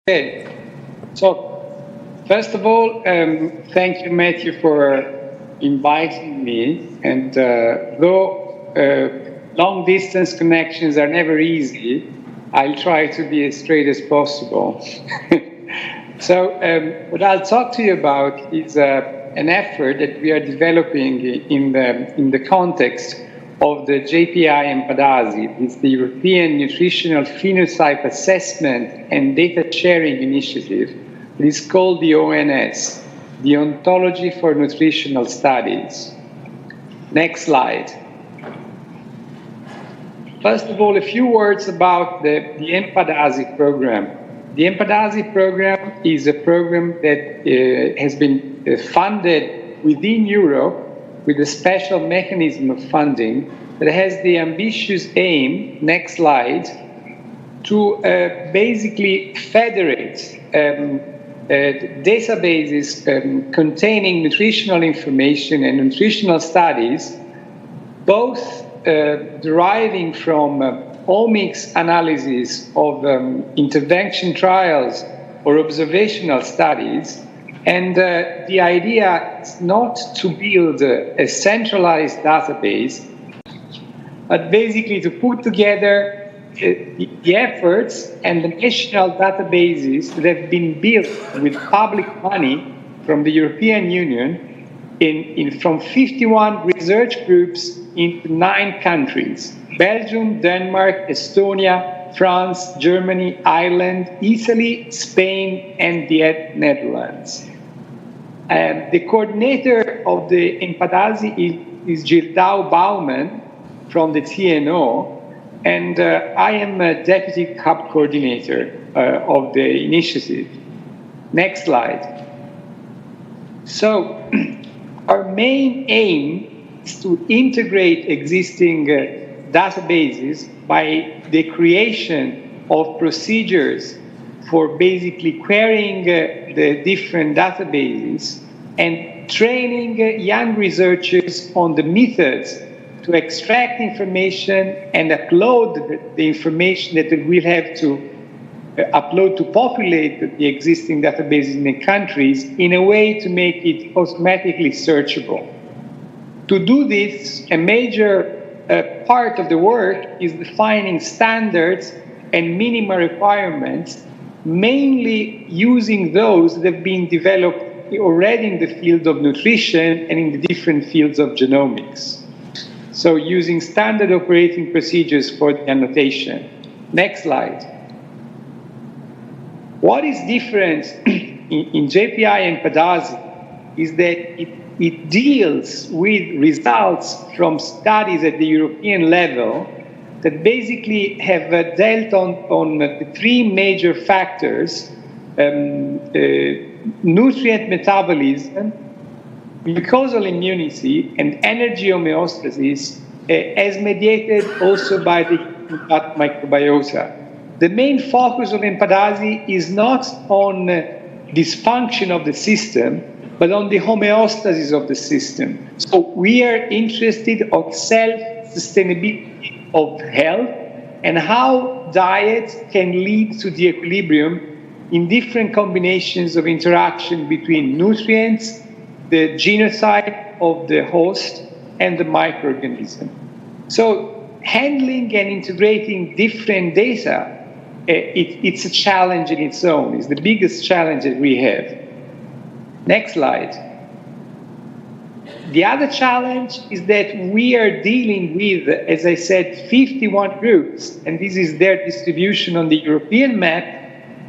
Okay, so first of all, thank you, Matthew, for inviting me. And though long-distance connections are never easy, I'll try to be as straight as possible. So what I'll talk to you about is an effort that we are developing in the context of the JPI ENPADASI. It's the European Nutritional Phenotype Assessment and Data Sharing Initiative. It is called the ONS, the Ontology for Nutritional Studies. Next slide. First of all, a few words about the ENPADASI program. The ENPADASI program is a program that has been funded within Europe with a special mechanism of funding that has the ambitious aim, next slide, to basically federate databases containing nutritional information and nutritional studies, both deriving from omics analysis of intervention trials or observational studies. And the idea is not to build a centralized database, but basically to put together the efforts and the national databases that have been built with public money from the European Union from 51 research groups in 9 countries: Belgium, Denmark, Estonia, France, Germany, Ireland, Italy, Spain, and the Netherlands. The coordinator of the ENPADASI is Gildau Baumann from the TNO, and I am a deputy hub coordinator of the initiative. Next slide. So, our main aim is to integrate existing databases by the creation of procedures for basically querying the different databases and training young researchers on the methods to extract information and upload the information that we'll have to upload to populate the existing databases in the countries in a way to make it automatically searchable. To do this, a major part of the work is defining standards and minimum requirements, mainly using those that have been developed already in the field of nutrition and in the different fields of genomics. So using standard operating procedures for the annotation. Next slide. What is different in JPI ENPADASI is that it deals with results from studies at the European level that basically have dealt on the 3 major factors: nutrient metabolism, mucosal immunity, and energy homeostasis, as mediated also by the gut microbiota. The main focus of ENPADASI is not on dysfunction of the system, but on the homeostasis of the system. So we are interested in self-sustainability of health and how diet can lead to the equilibrium in different combinations of interaction between nutrients, the genotype of the host, and the microorganism. So handling and integrating different data, it's a challenge in its own. It's the biggest challenge that we have. Next slide. The other challenge is that we are dealing with, as I said, 51 groups, and this is their distribution on the European map,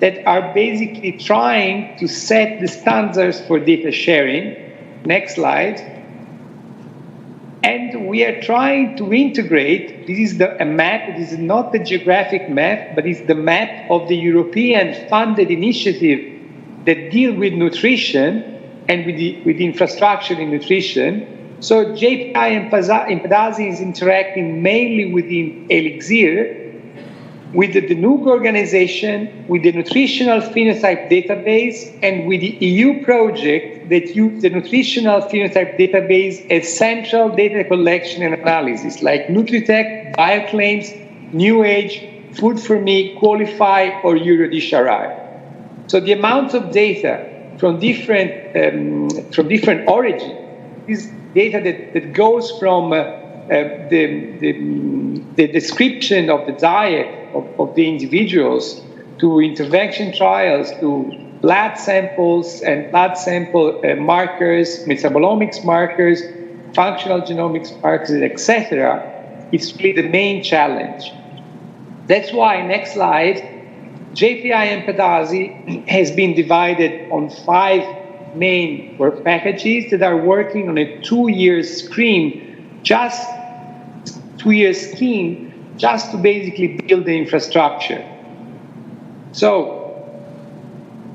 that are basically trying to set the standards for data sharing. Next slide. And we are trying to integrate, this is a map, this is not the geographic map, but it's the map of the European funded initiative that deal with nutrition and with infrastructure in nutrition. So JPI ENPADASI is interacting mainly within Elixir, with the NUG organization, with the Nutritional Phenotype Database, and with the EU project that use the Nutritional Phenotype Database as central data collection and analysis, like Nutritech, BioClaims, New Age, Food for Me, Qualify, or EuroDishRI. So the amount of data from different origins is data that goes from the description of the diet of the individuals to intervention trials, to blood samples and blood sample markers, metabolomics markers, functional genomics markers, etc. It's really the main challenge. That's why, next slide, JPI ENPADASI has been divided on 5 main work packages that are working on a 2-year scheme, just 2-year scheme, just to basically build the infrastructure. So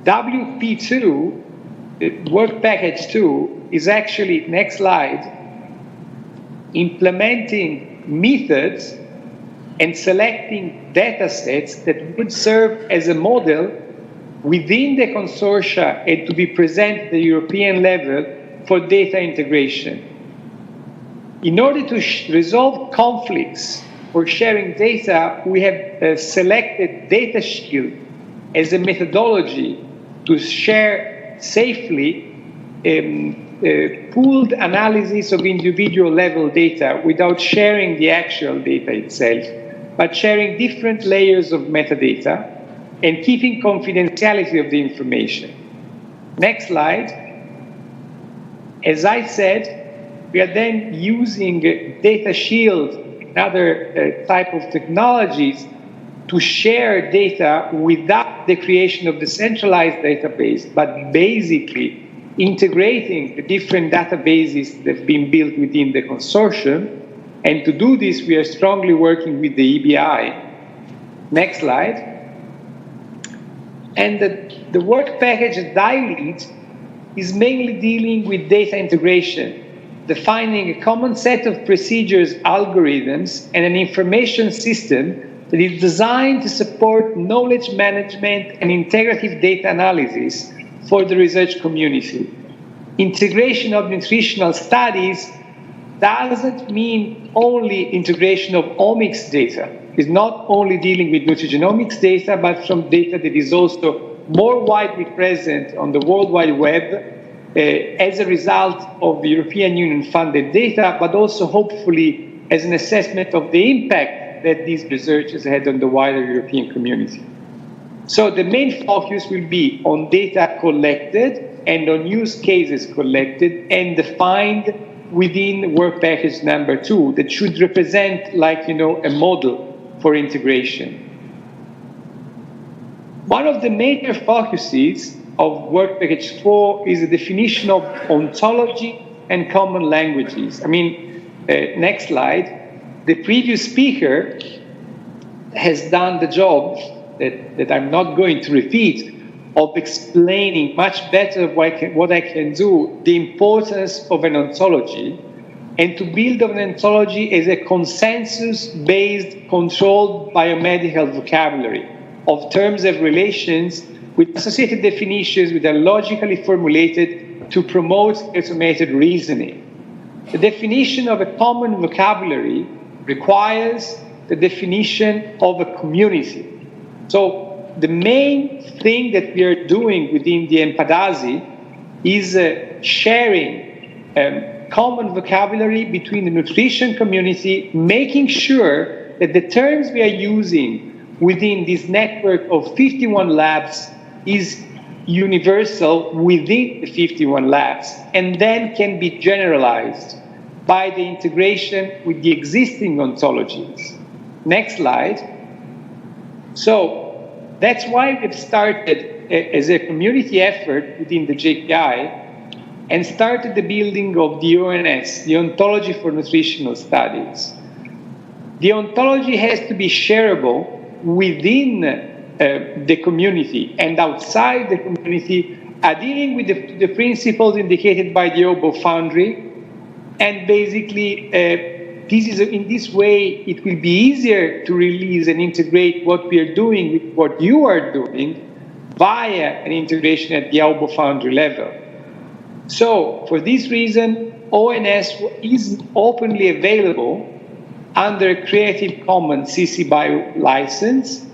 WP2, work package 2, is actually, next slide, implementing methods and selecting data sets that would serve as a model within the consortia and to be presented at the European level for data integration. In order to resolve conflicts for sharing data, we have selected Data Shield as a methodology to share safely pooled analysis of individual level data without sharing the actual data itself, but sharing different layers of metadata and keeping confidentiality of the information. Next slide. As I said, we are then using Data Shield and other type of technologies to share data without the creation of the centralized database, but basically integrating the different databases that have been built within the consortium. And to do this, we are strongly working with the EBI. Next slide. And the work package that I lead is mainly dealing with data integration, defining a common set of procedures, algorithms, and an information system that is designed to support knowledge management and integrative data analysis for the research community. Integration of nutritional studies doesn't mean only integration of omics data. It's not only dealing with nutrigenomics data, but from data that is also more widely present on the World Wide Web as a result of the European Union funded data, but also hopefully as an assessment of the impact that these researchers had on the wider European community. So the main focus will be on data collected and on use cases collected and defined within work package number 2 that should represent, like, a model for integration. One of the major focuses of work package 4 is the definition of ontology and common languages. Next slide. The previous speaker has done the job that I'm not going to repeat of explaining much better what I can do, the importance of an ontology, and to build an ontology as a consensus-based, controlled biomedical vocabulary of terms and relations with associated definitions that are logically formulated to promote automated reasoning. The definition of a common vocabulary requires the definition of a community. So the main thing that we are doing within the ENPADASI is sharing common vocabulary between the nutrition community, making sure that the terms we are using within this network of 51 labs is universal within the 51 labs, and then can be generalized by the integration with the existing ontologies. Next slide. So that's why we've started as a community effort within the JPI and started the building of the ONS, the Ontology for Nutritional Studies. The ontology has to be shareable within the community and outside the community, adhering with the principles indicated by the OBO Foundry. And basically, in this way, it will be easier to release and integrate what we are doing with what you are doing via an integration at the OBO Foundry level. So for this reason, ONS is openly available under Creative Commons CC BY license,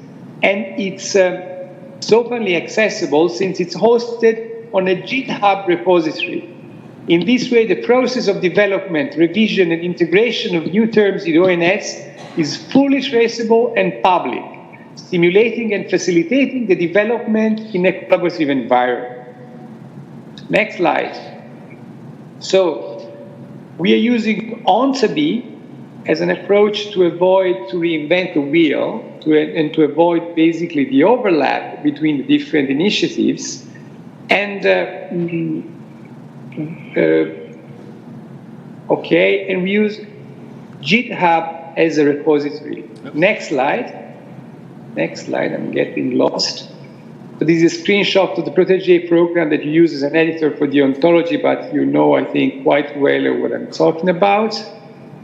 and it's It's openly accessible since it's hosted on a GitHub repository. In this way, the process of development, revision, and integration of new terms in ONS is fully traceable and public, stimulating and facilitating the development in a collaborative environment. Next slide. So we are using ONTABI as an approach to avoid to reinvent the wheel and to avoid basically the overlap between the different initiatives. And okay, and we use GitHub as a repository. Yep. Next slide. Next slide, I'm getting lost. So this is a screenshot of the Protégé program that you use as an editor for the ontology, but you know, I think, quite well what I'm talking about.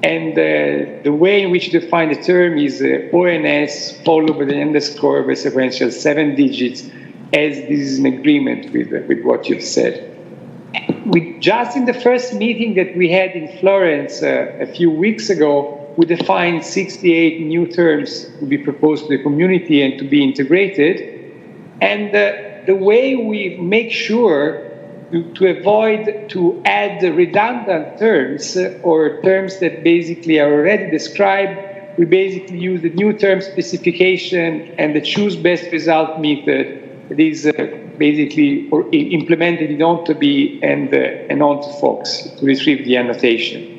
And the way in which you define the term is ONS followed by the underscore of a sequential 7 digits, as this is an agreement with what you've said. Just in the first meeting that we had in Florence a few weeks ago, we defined 68 new terms to be proposed to the community and to be integrated. And the way we make sure to avoid to add redundant terms or terms that basically are already described, we basically use the new term specification and the choose best result method that is basically implemented in ONTABI and ONTFOX to retrieve the annotation.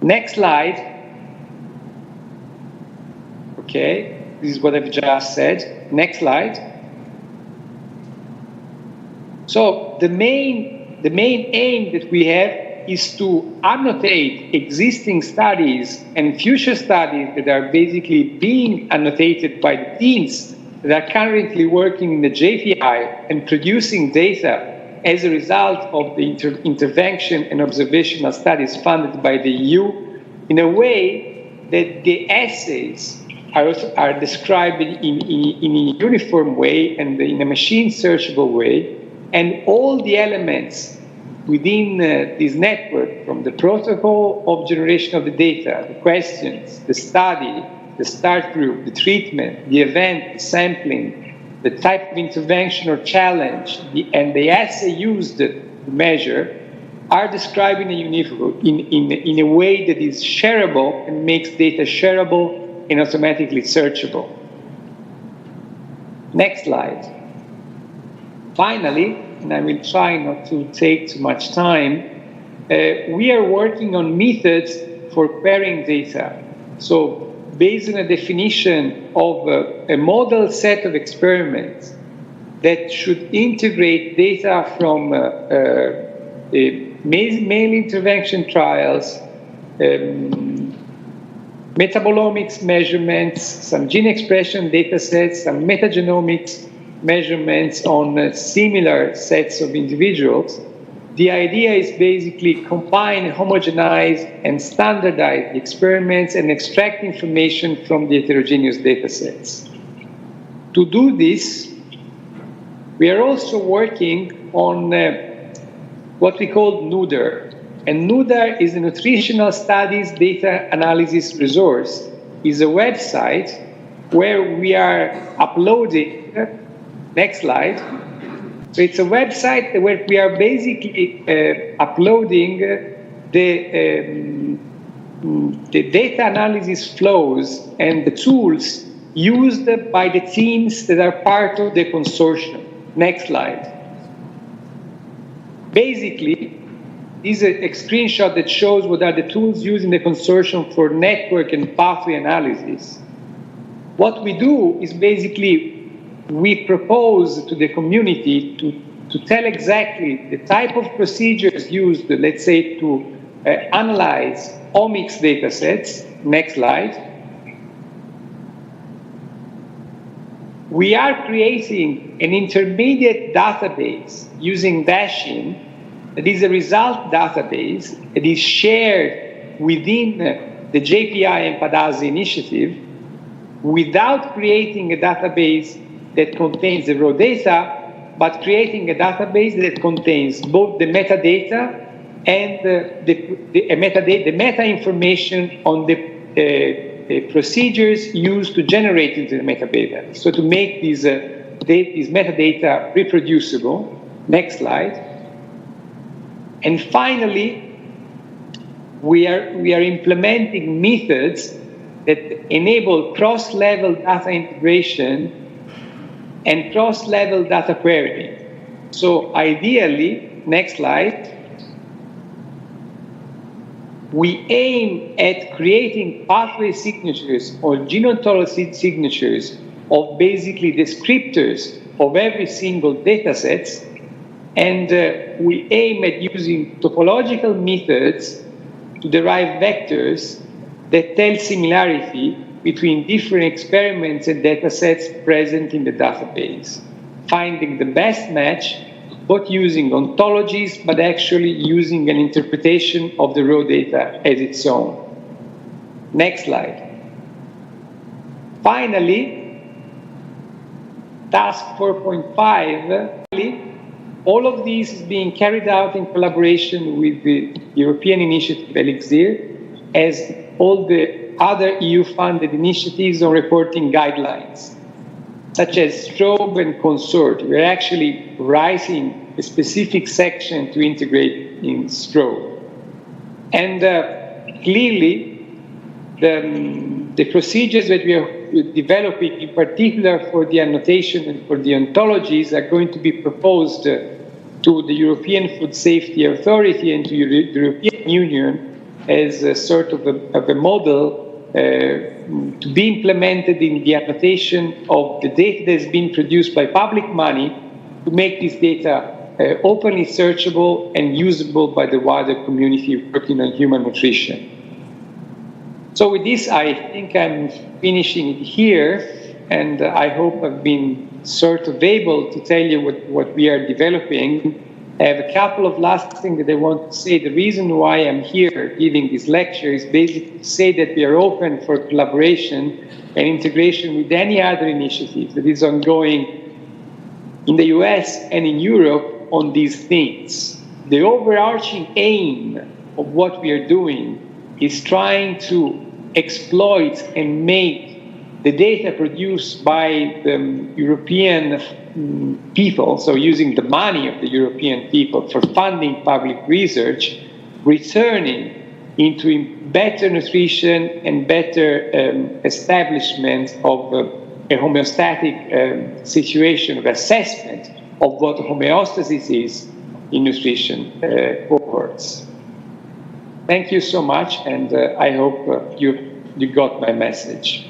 Next slide. Okay, this is what I've just said. Next slide. So the main aim that we have is to annotate existing studies and future studies that are basically being annotated by the teams that are currently working in the JPI and producing data as a result of the intervention and observational studies funded by the EU, in a way that the assays are described in a uniform way and in a machine searchable way, and all the elements within this network, from the protocol of generation of the data, the questions, the study, the start group, the treatment, the event, the sampling, the type of intervention or challenge, and the assay used to measure, are described in a way that is shareable and makes data shareable and automatically searchable. Next slide. Finally, and I will try not to take too much time, we are working on methods for querying data. So based on a definition of a model set of experiments that should integrate data from mainly intervention trials, metabolomics measurements, some gene expression data sets, some metagenomics measurements on similar sets of individuals. The idea is basically combine, homogenize, and standardize the experiments and extract information from the heterogeneous data sets. To do this, we are also working on what we call NUDER. And NUDER is a Nutritional Studies Data Analysis Resource. It's a website where we are uploading, next slide. So it's a website where we are basically uploading the data analysis flows and the tools used by the teams that are part of the consortium. Next slide. Basically, this is a screenshot that shows what are the tools used in the consortium for network and pathway analysis. What we do is basically we propose to the community to tell exactly the type of procedures used, let's say, to analyze omics data sets. Next slide. We are creating an intermediate database using Dashin that is a result database that is shared within the JPI ENPADASI initiative without creating a database that contains the raw data, but creating a database that contains both the metadata and the meta information on the procedures used to generate into the metadata. So to make this these metadata reproducible. Next slide. And finally, we are implementing methods that enable cross-level data integration and cross-level data querying. So ideally, next slide, we aim at creating pathway signatures or gene ontology signatures of basically descriptors of every single dataset, and we aim at using topological methods to derive vectors that tell similarity between different experiments and datasets present in the database, finding the best match, both using ontologies, but actually using an interpretation of the raw data as its own. Next slide. Finally, task 4.5, all of this is being carried out in collaboration with the European initiative Elixir, as all the other EU-funded initiatives on reporting guidelines, such as Strobe and Consort. We're actually writing a specific section to integrate in Strobe. And clearly, the procedures that we are developing, in particular for the annotation and for the ontologies, are going to be proposed to the European Food Safety Authority and to the European Union as a sort of a model to be implemented in the annotation of the data that has been produced by public money, to make this data openly searchable and usable by the wider community working on human nutrition. So with this, I think I'm finishing it here, and I hope I've been sort of able to tell you what we are developing. I have a couple of last things that I want to say. The reason why I'm here giving this lecture is basically to say that we are open for collaboration and integration with any other initiative that is ongoing in the US and in Europe on these things. The overarching aim of what we are doing is trying to exploit and make the data produced by the European people, so using the money of the European people for funding public research, returning into better nutrition and better establishment of a homeostatic situation of assessment of what homeostasis is in nutrition cohorts. Thank you so much, and I hope you got my message.